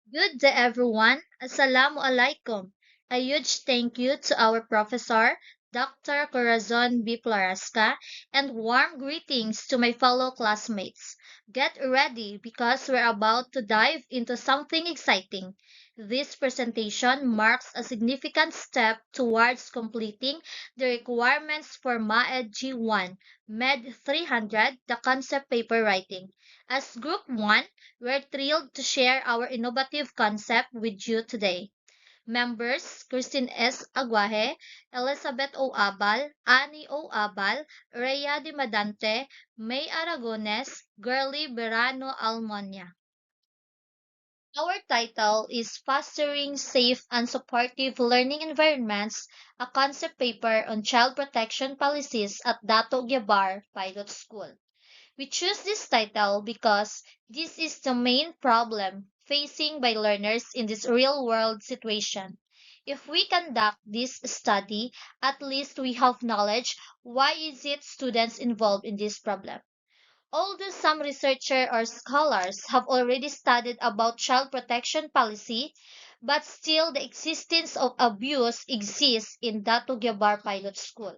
Good day, everyone. Assalamu alaikum. A huge thank you to our professor, Dr. Corazon B. Floresca, and warm greetings to my fellow classmates. Get ready because we're about to dive into something exciting. This presentation marks a significant step towards completing the requirements for MAED G1, MED 300, the concept paper writing. As Group 1, we're thrilled to share our innovative concept with you today. Members Christine S. Aguaje, Elizabeth O. Abal, Annie O. Abal, Rhea Di Madante, May Aragones, Girly Berano Almonia. Our title is Fostering Safe and Supportive Learning Environments, a concept paper on child protection policies at Dato Gebar Pilot School. We choose this title because this is the main problem facing by learners in this real world situation. If we conduct this study, at least we have knowledge why is it students involved in this problem. Although some researchers or scholars have already studied about child protection policy, but still the existence of abuse exists in Datu Gyabar Pilot School.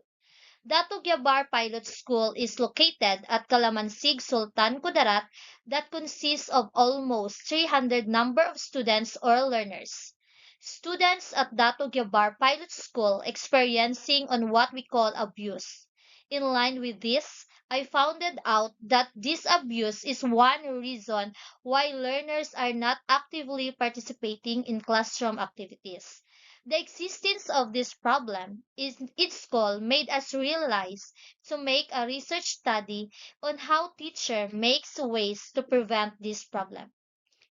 Datu Gyabar Pilot School is located at Kalamansig, Sultan Kudarat that consists of almost 300 number of students or learners. Students at Datu Gyabar Pilot School experiencing on what we call abuse. In line with this, I found out that this abuse is one reason why learners are not actively participating in classroom activities. The existence of this problem is its goal made us realize to make a research study on how teacher makes ways to prevent this problem.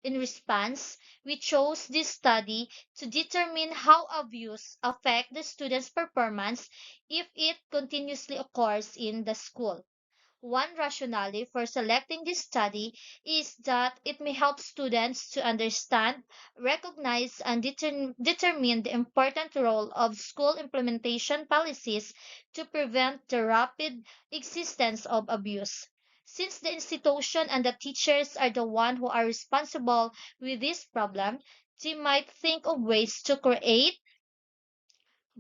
In response, we chose this study to determine how abuse affect the student's performance if it continuously occurs in the school. One rationale for selecting this study is that it may help students to understand, recognize, and determine the important role of school implementation policies to prevent the rapid existence of abuse. Since the institution and the teachers are the ones who are responsible with this problem, they might think of ways to create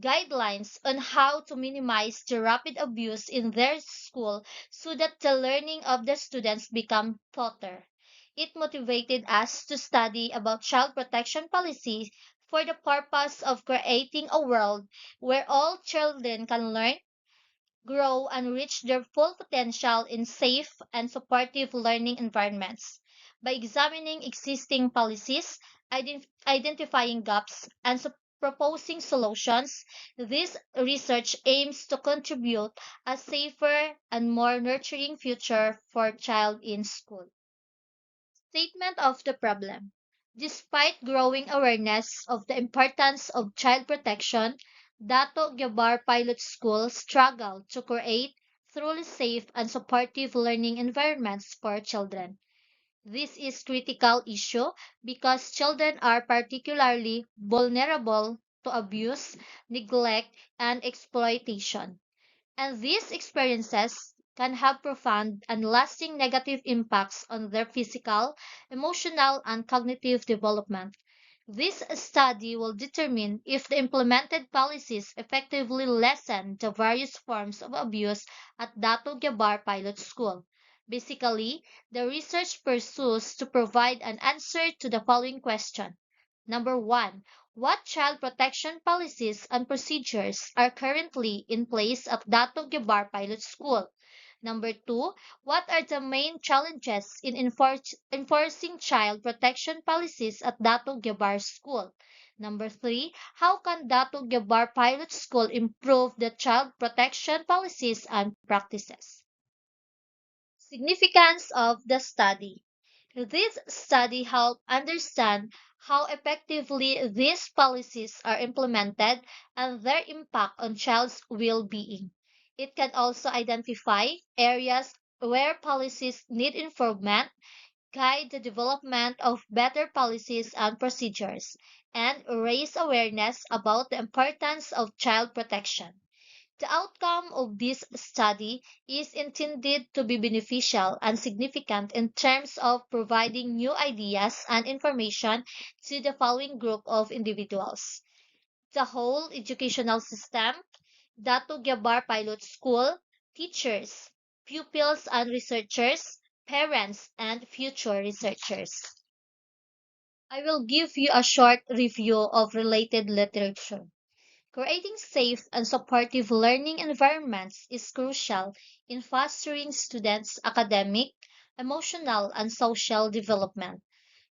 guidelines on how to minimize the rapid abuse in their school so that the learning of the students become better. It motivated us to study about child protection policy for the purpose of creating a world where all children can learn, grow, and reach their full potential in safe and supportive learning environments. By examining existing policies, identifying gaps, and proposing solutions, this research aims to contribute a safer and more nurturing future for child in school. Statement of the problem. Despite growing awareness of the importance of child protection, Dato Gyabar Pilot School struggled to create truly safe and supportive learning environments for children. This is critical issue because children are particularly vulnerable to abuse, neglect, and exploitation. And these experiences can have profound and lasting negative impacts on their physical, emotional, and cognitive development. This study will determine if the implemented policies effectively lessen the various forms of abuse at Dato Gabar Pilot School. Basically, the research pursues to provide an answer to the following question. Number one, what child protection policies and procedures are currently in place at Dato Gebar Pilot School? Number two, what are the main challenges in enforcing child protection policies at Dato Gebar School? Number three, how can Dato Gebar Pilot School improve the child protection policies and practices? Significance of the study. This study helped understand how effectively these policies are implemented and their impact on child's well-being. It can also identify areas where policies need improvement, guide the development of better policies and procedures, and raise awareness about the importance of child protection. The outcome of this study is intended to be beneficial and significant in terms of providing new ideas and information to the following group of individuals: the whole educational system, Dato Gabar Pilot School, teachers, pupils and researchers, parents, and future researchers. I will give you a short review of related literature. Creating safe and supportive learning environments is crucial in fostering students' academic, emotional, and social development.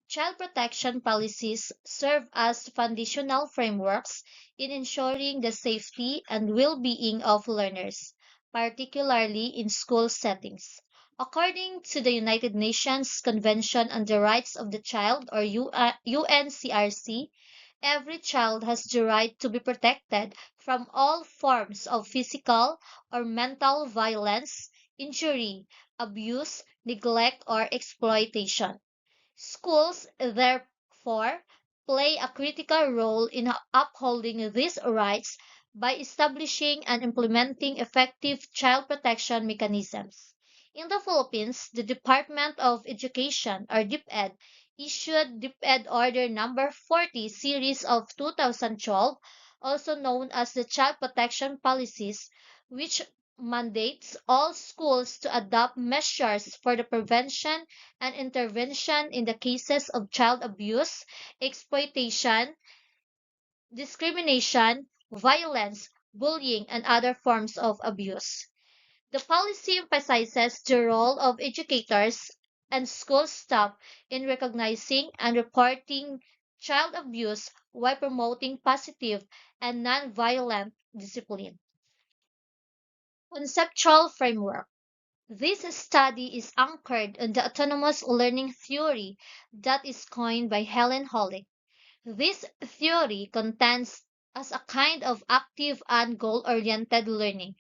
Child protection policies serve as foundational frameworks in ensuring the safety and well-being of learners, particularly in school settings. According to the United Nations Convention on the Rights of the Child, or UNCRC, every child has the right to be protected from all forms of physical or mental violence, injury, abuse, neglect, or exploitation. Schools, therefore, play a critical role in upholding these rights by establishing and implementing effective child protection mechanisms. In the Philippines, the Department of Education, or DepEd, issued DepEd Order Number 40 Series of 2012, also known as the Child Protection Policies, which mandates all schools to adopt measures for the prevention and intervention in the cases of child abuse, exploitation, discrimination, violence, bullying, and other forms of abuse. The policy emphasizes the role of educators and school staff in recognizing and reporting child abuse while promoting positive and nonviolent discipline. Conceptual framework. This study is anchored in the autonomous learning theory that is coined by Helen Hollick. This theory contends as a kind of active and goal-oriented learning.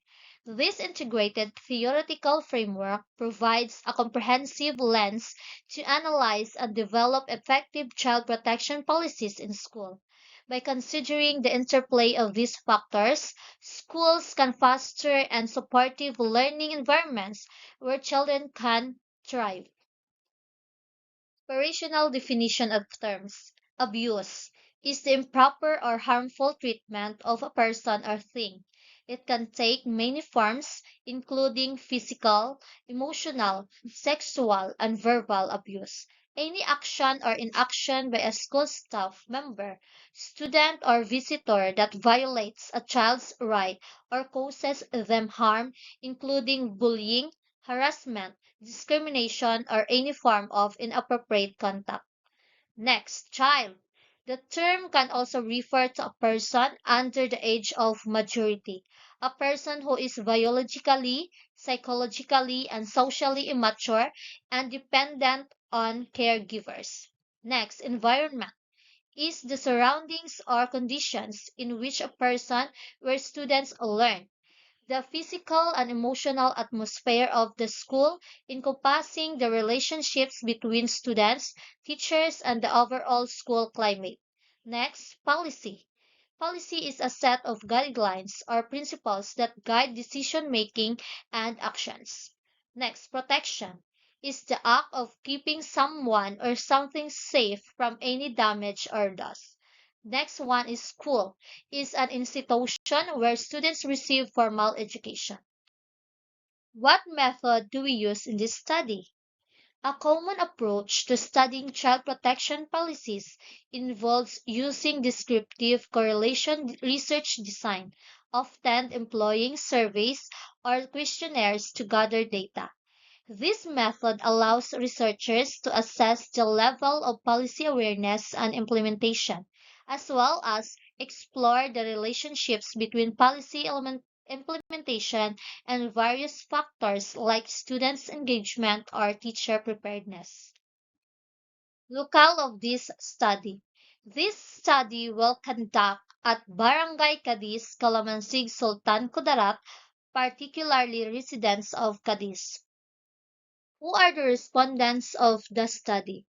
This integrated theoretical framework provides a comprehensive lens to analyze and develop effective child protection policies in school. By considering the interplay of these factors, schools can foster and supportive learning environments where children can thrive. Operational definition of terms. Abuse is the improper or harmful treatment of a person or thing. It can take many forms, including physical, emotional, sexual, and verbal abuse. Any action or inaction by a school staff member, student, or visitor that violates a child's right or causes them harm, including bullying, harassment, discrimination, or any form of inappropriate contact. Next, child. The term can also refer to a person under the age of majority, a person who is biologically, psychologically, and socially immature and dependent on caregivers. Next, environment is the surroundings or conditions in which a person where students learn, the physical and emotional atmosphere of the school, encompassing the relationships between students, teachers, and the overall school climate. Next, policy. Policy is a set of guidelines or principles that guide decision making and actions. Next, protection is the act of keeping someone or something safe from any damage or loss. Next one is school, is an institution where students receive formal education. What method do we use in this study? A common approach to studying child protection policies involves using descriptive correlation research design, often employing surveys or questionnaires to gather data. This method allows researchers to assess the level of policy awareness and implementation, as well as explore the relationships between implementation and various factors like students' engagement or teacher preparedness. Locale of this study. This study will conduct at Barangay Cadiz, Calamansig, Sultan Kudarat, particularly residents of Cadiz. Who are the respondents of the study?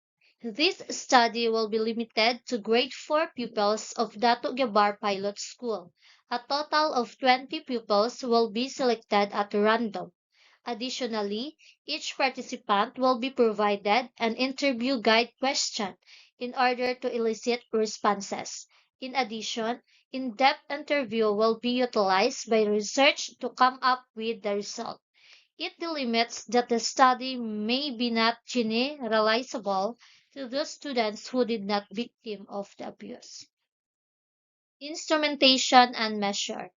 This study will be limited to grade 4 pupils of Dato Gabar Pilot School, A total of 20 pupils will be selected at random. Additionally, each participant will be provided an interview guide question in order to elicit responses. In addition, in-depth interview will be utilized by research to come up with the result. It delimits that the study may be not generalizable to those students who did not victim of the abuse. Instrumentation and measure.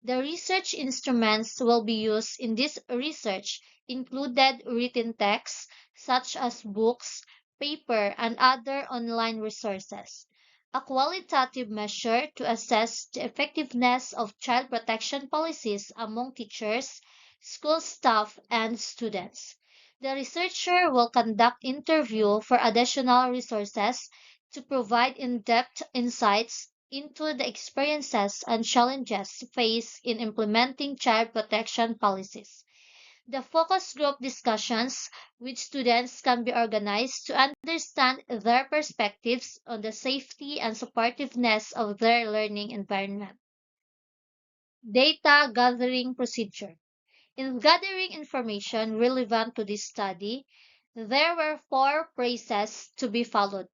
The research instruments will be used in this research included written texts such as books, paper, and other online resources. A qualitative measure to assess the effectiveness of child protection policies among teachers, school staff, and students. The researcher will conduct interview for additional resources to provide in-depth insights into the experiences and challenges faced in implementing child protection policies. The focus group discussions with students can be organized to understand their perspectives on the safety and supportiveness of their learning environment. Data gathering procedure. In gathering information relevant to this study, there were four phases to be followed.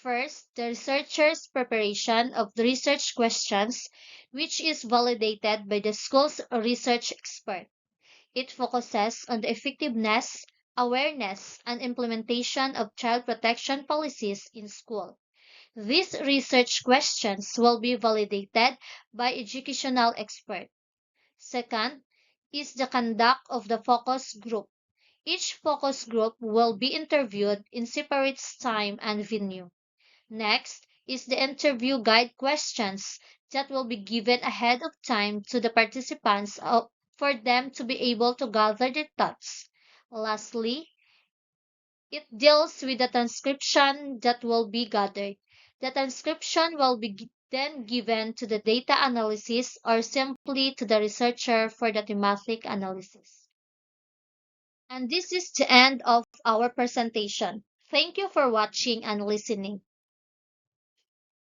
First, the researcher's preparation of the research questions, which is validated by the school's research expert. It focuses on the effectiveness, awareness, and implementation of child protection policies in school. These research questions will be validated by educational experts. Second is the conduct of the focus group. Each focus group will be interviewed in separate time and venue. Next is the interview guide questions that will be given ahead of time to the participants for them to be able to gather their thoughts. Lastly, it deals with the transcription that will be gathered. The transcription will be then given to the data analysis or simply to the researcher for the thematic analysis. And this is the end of our presentation. Thank you for watching and listening.